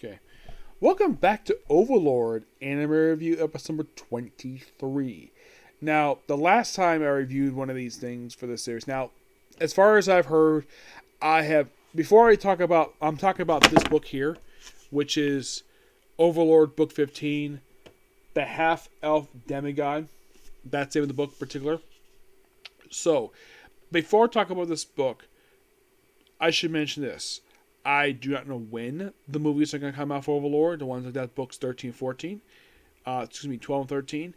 Okay. Welcome back to Overlord Anime Review episode number 23. Now, the last time I reviewed one of these things for this series. Now, as far as I've heard, before I'm talking about this book here, which is Overlord Book 15, The Half-Elf Demigod. That's the name of the book in particular. So, before I talk about this book, I should mention this. I do not know when the movies are going to come out for Overlord. The ones like that, books 13, 14. 12 and 13.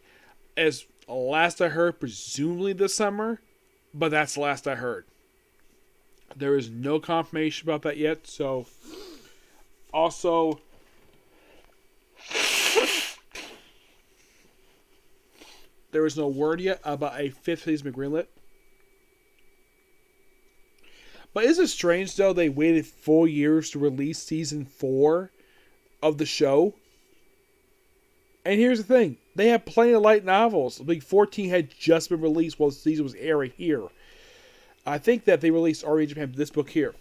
As last I heard, presumably this summer. But that's the last I heard. There is no confirmation about that yet. So, also, there is no word yet about a fifth season greenlit. But isn't it strange, though, they waited 4 years to release season 4 of the show? And here's the thing. They have plenty of light novels. Like 14 had just been released while the season was airing here. I think that they released already in Japan this book here.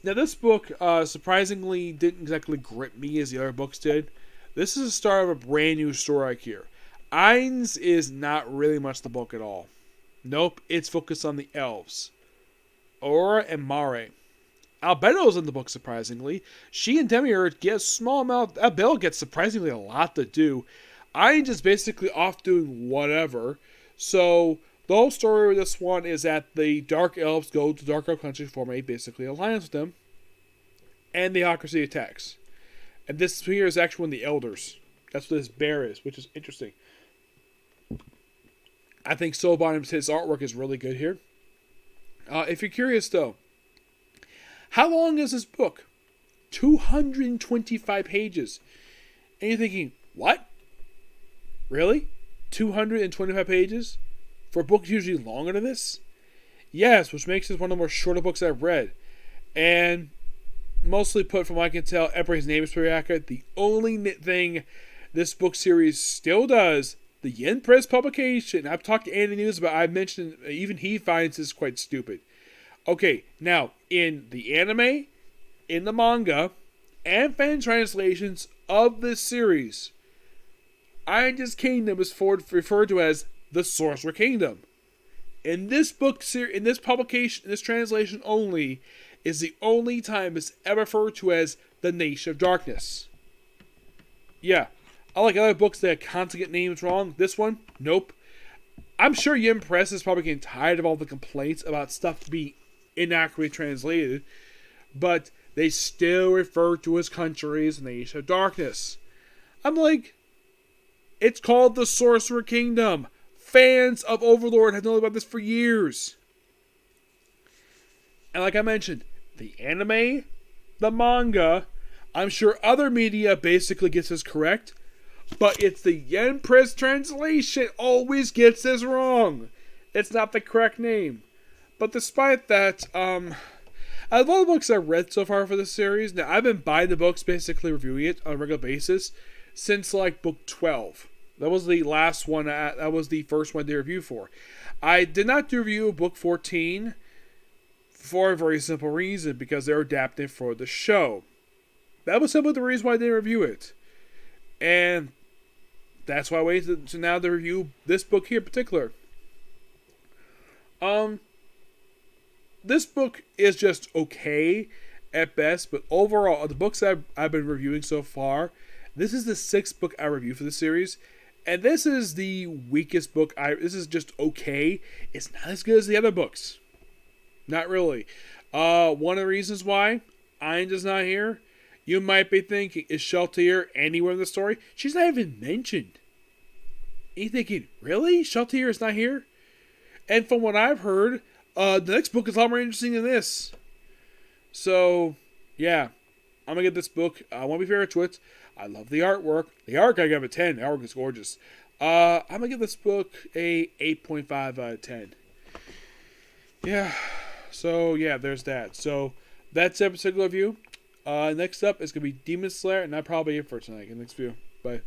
Now, this book, surprisingly, didn't exactly grip me as the other books did. This is the start of a brand new story arc here. Ainz is not really much the book at all. Nope, it's focused on the elves. Aura and Mare. Albedo's in the book, surprisingly. She and Demigod get a small amount. Albedo gets surprisingly a lot to do. I'm just basically off doing whatever. So, the whole story of this one is that the Dark Elves go to Dark Elf country, form a basically alliance with them, and the Hypocrisy attacks. And this here is actually one of the Elders. That's what this bear is, which is interesting. I think Soulbond, his artwork is really good here. If you're curious, though, how long is this book? 225 pages. And you're thinking, what? Really? 225 pages? For a book usually longer than this? Yes, which makes this one of the more shorter books I've read. And mostly put, from what I can tell, everybody's name is pretty accurate. The only thing this book series still does, the Yen Press publication, I've talked to Andy News about, I mentioned, even he finds this quite stupid. Okay, now, in the anime, in the manga, and fan translations of this series, Ainz Kingdom is referred to as the Sorcerer Kingdom. In this book series, in this publication, in this translation only, is the only time it's ever referred to as the Nation of Darkness. Yeah. Unlike other books that constantly get names wrong, this one, nope. I'm sure Yen Press is probably getting tired of all the complaints about stuff being inaccurately translated, but they still refer to his country as the Nation of Darkness. I'm like, it's called the Sorcerer Kingdom. Fans of Overlord have known about this for years. And like I mentioned, the anime, the manga, I'm sure other media basically gets this correct. But it's the Yen Press translation always gets this wrong. It's not the correct name. But despite that, out of all the books I've read so far for this series, now I've been buying the books, basically reviewing it on a regular basis, since like book 12. That was the last one, that was the first one to review for. I did not do review of book 14 for a very simple reason, because they're adapted for the show. That was simply the reason why I didn't review it. And that's why I waited to now to review this book here in particular. This book is just okay at best, but overall, of the books I've been reviewing so far, this is the 6th book I reviewed for the series, and this is the weakest book. This is just okay. It's not as good as the other books. Not really. One of the reasons why Ainz is not here, you might be thinking, is Sheltier anywhere in the story? She's not even mentioned. And you're thinking, really? Sheltier is not here? And from what I've heard, the next book is a lot more interesting than this. So, yeah. I'm going to get this book. I won't be fair to it. I love the artwork. The art I give a 10. The artwork is gorgeous. I'm going to give this book a 8.5 out of 10. Yeah. So, yeah, there's that. So, that's that particular review. Next up is going to be Demon Slayer, and that's probably it for tonight. In the next video. Bye.